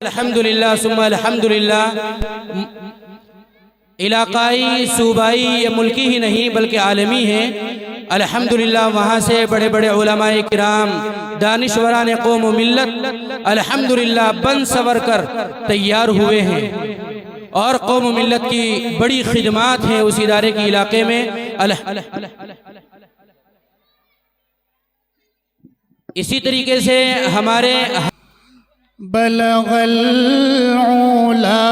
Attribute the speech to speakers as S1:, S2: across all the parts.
S1: الحمدللہ ثم الحمدللہ علاقائی صوبائی یا ملکی ہی نہیں بلکہ عالمی ہیں۔ الحمدللہ وہاں سے بڑے بڑے علماء کرام، دانشوران قوم و ملت الحمدللہ بن سور کر تیار ہوئے ہیں، اور قوم و ملت کی بڑی خدمات ہیں اس ادارے کی علاقے میں۔ اسی طریقے سے ہمارے
S2: بلغ العلا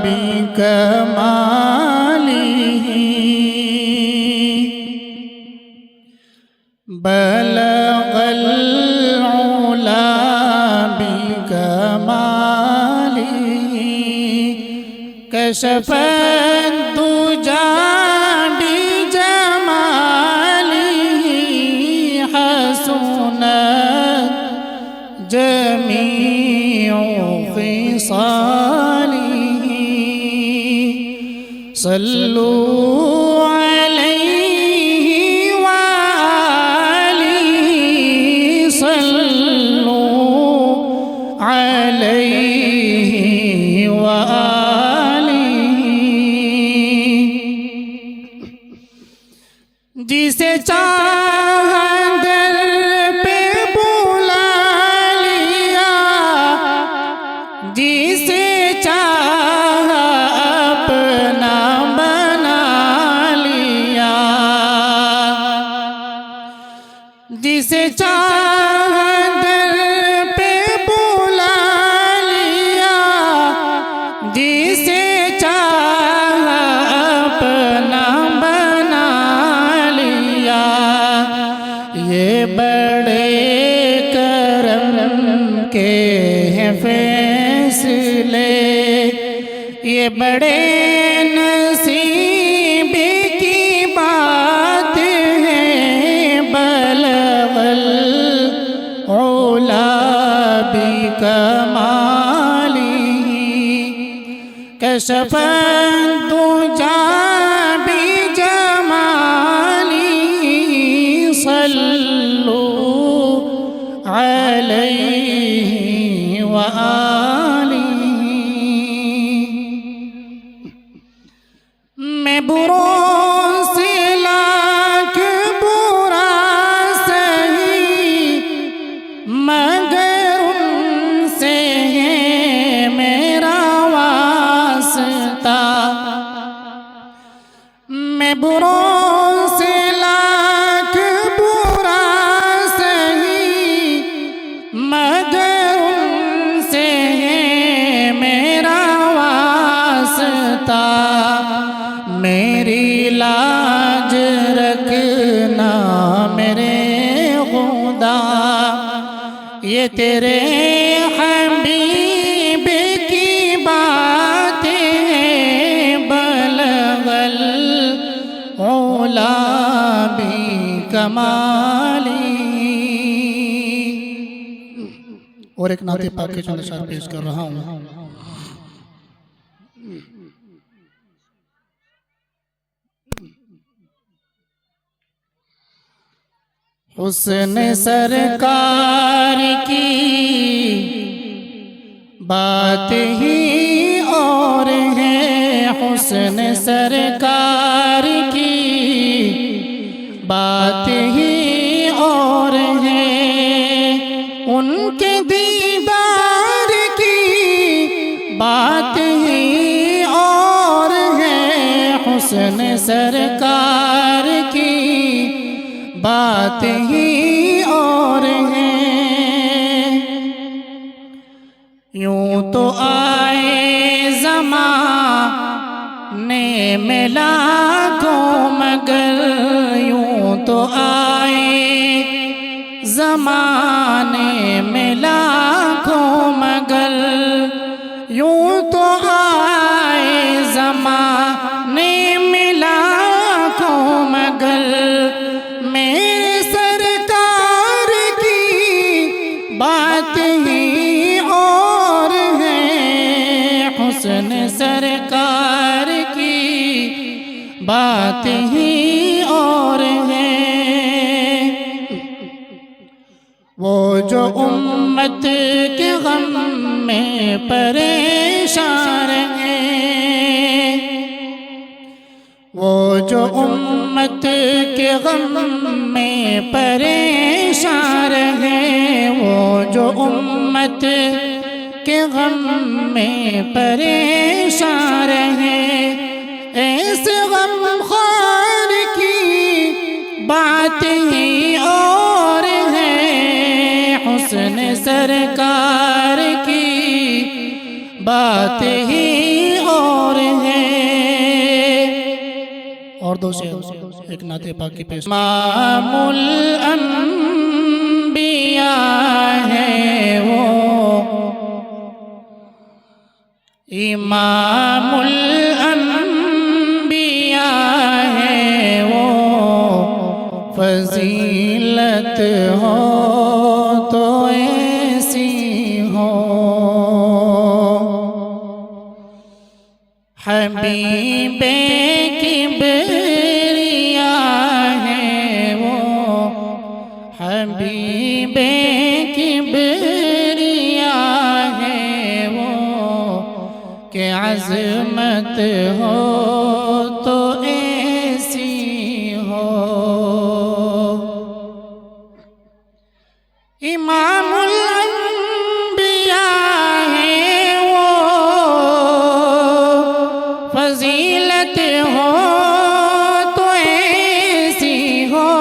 S2: بکمالہ بلغ العلا بکمالہ کشف الدجى بجمالہ حسنت جميع خصاله صلوا عليه وآله صلوا عليه وآله جسے چاہا در پہ بلا لیا، جسے چاہا اپنا بنا لیا، جسے چاہا در پہ بلا لیا، جسے چاہا اپنا بنا لیا۔ یہ بڑے کرم کے ہیں فیصلے، یہ بڑے نصیب کی بات ہے۔ بلغ العلا بکمالہ کشف الدجى بجمالہ صلوا علیہ وآلہ۔ میں بروں سے لاکھ برا سہی، مگر ان سے ہے میرا واسطہ۔ میں بروں سے لاکھ برا سہی، مگر ان سے ہے میرا واسطہ۔ میری لاج رکھنا میرے خدا، یہ تیرے حبیب کی بات ہے۔ بلغ العلا بکمالہ۔ اور ایک نعت پاک کے چند اشعار پیش کر رہا ہوں۔ حسن سرکار کی بات ہی اور ہے، حسن سرکار کی بات ہی اور ہے، ان کے دیدار کی بات ہی اور ہے، حسن سرکار کی بات ہی اور ہے۔ یوں تو آئے زمانے میں لاکھوں، مگر یوں تو آئے زمانے میں لاکھوں، مگر یوں تو آئے زمانے میں لاکھوں، مگر میرے سرکار کی بات ہی اور ہے، حسن سرکار کی بات ہی اور ہے۔ وہ جو امت کے غم میں
S3: پریشان رہے، وہ جو امت کے غم میں پریشان رہے، وہ جو امت کے غم میں پریشان رہے، ایسے غم خور کی بات ہی اور ہے، حسن سرکار کی بات ہی اور ہے۔
S2: اور دو شعر ایک نعت پاک کی پیش۔
S3: امام الانبیاء ہے وہ، امام الانبیاء ہے وہ، فضیلت ہو تو ایسی ہو، حبیب کبریاء ہے وہ، حبیب کبریاء ہے وہ، کہ عظمت ہو تو ایسی ہو۔ امام الانبیاء ہے وہ، فضیلت ہو تو ایسی ہو،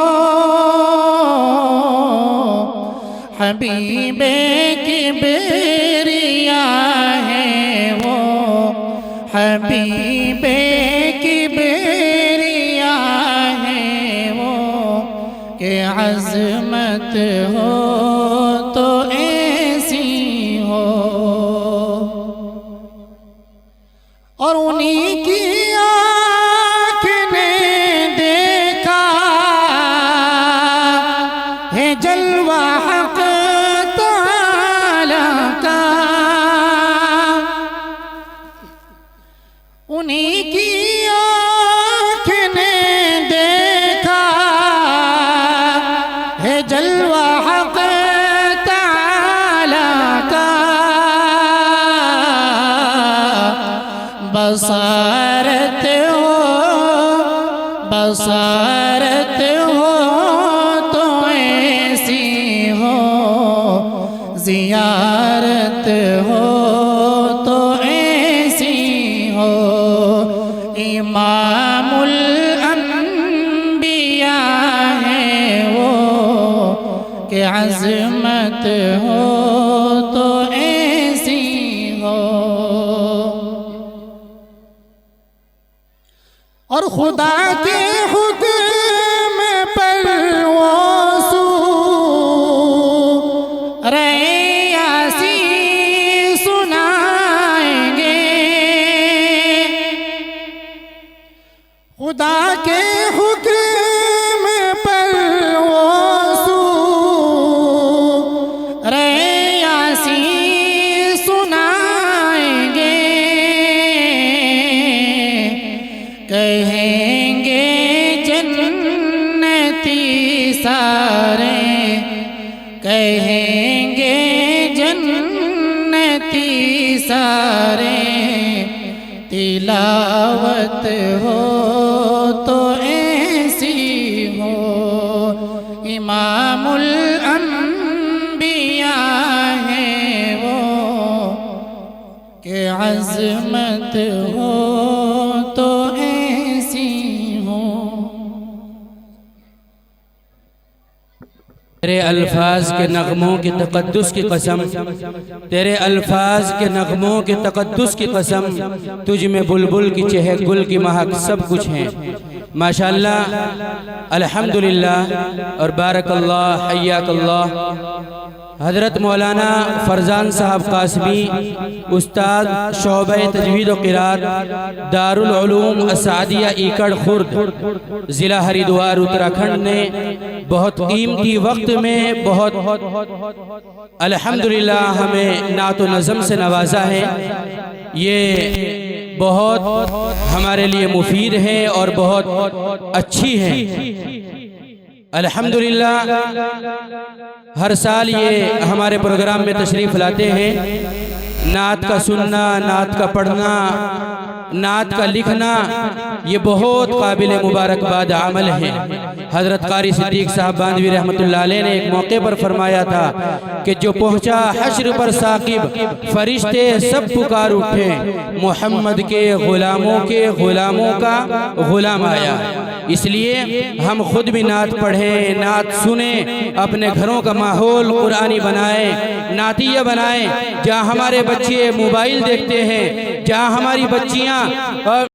S3: حبیب کبریاء ہے وہ، حبیب کبریاء ہے وہ، کہ عظمت ہو تو ایسی ہو، اور انہی کی آنکھ نے دیکھا ہے جلوہ حق تعالیٰ کا، انہی کی آنکھ نے دیکھا ہے جلوہ حق تعالیٰ کا، بصارت ہو، بصارت ہو تو ایسی ہو، زیارت ہو تو ایسی ہو، امام الانبیاء ہے وہ، کہ عظمت ہو تو ایسی ہو، اور خدا کے حکم پر وہ سورہ یاسین سنائیں گے، خدا کے حکم پر وہ سورہ یاسین سنائیں گے، کہیں گے جنتی سارے، کہیں گے جنتی سارے، تلاوت ہو تو ایسی ہو، امام الانبیاء ہے وہ، کہ عظمت ہو تو ایسی ہو۔
S1: تیرے الفاظ کے نغموں کے تقدس کی قسم، تیرے الفاظ کے نغموں کے تقدس کی قسم، تجھ میں بلبل کی چہک گل کی مہک سب کچھ ہیں، ماشاءاللہ، الحمدللہ، اور بارک اللہ، حیاک اللہ۔ حضرت مولانا فرزان صاحب قاسمی، استاد شعبہ تجوید و قرات، دارالعلوم اسعدیہ ایکڑ خرد، ضلع ہریدوار اتراکھنڈ نے بہت قیمتی وقت میں بہت الحمدللہ ہمیں نعت و نظم سے نوازا ہے۔ یہ بہت ہمارے لیے مفید ہے اور بہت اچھی ہے۔ الحمدللہ ہر سال یہ ہمارے پروگرام میں تشریف لاتے ہیں، نعت کا سننا، نعت کا پڑھنا، نعت کا لکھنا یہ بہت قابل مبارکباد عمل ہے۔ حضرت قاری صدیق صاحب باندھوی رحمت اللہ علیہ نے ایک موقع پر فرمایا تھا کہ جو پہنچا حشر پر ثاقب، فرشتے سب پکار اٹھے، محمد کے غلاموں کا غلام آیا۔ اس لیے ہم خود بھی نعت پڑھیں، نعت سنیں، اپنے گھروں کا ماحول قرآنی بنائیں، نعتیہ بنائیں۔ جہاں ہمارے بچے موبائل دیکھتے ہیں، جہاں ہماری بچیاں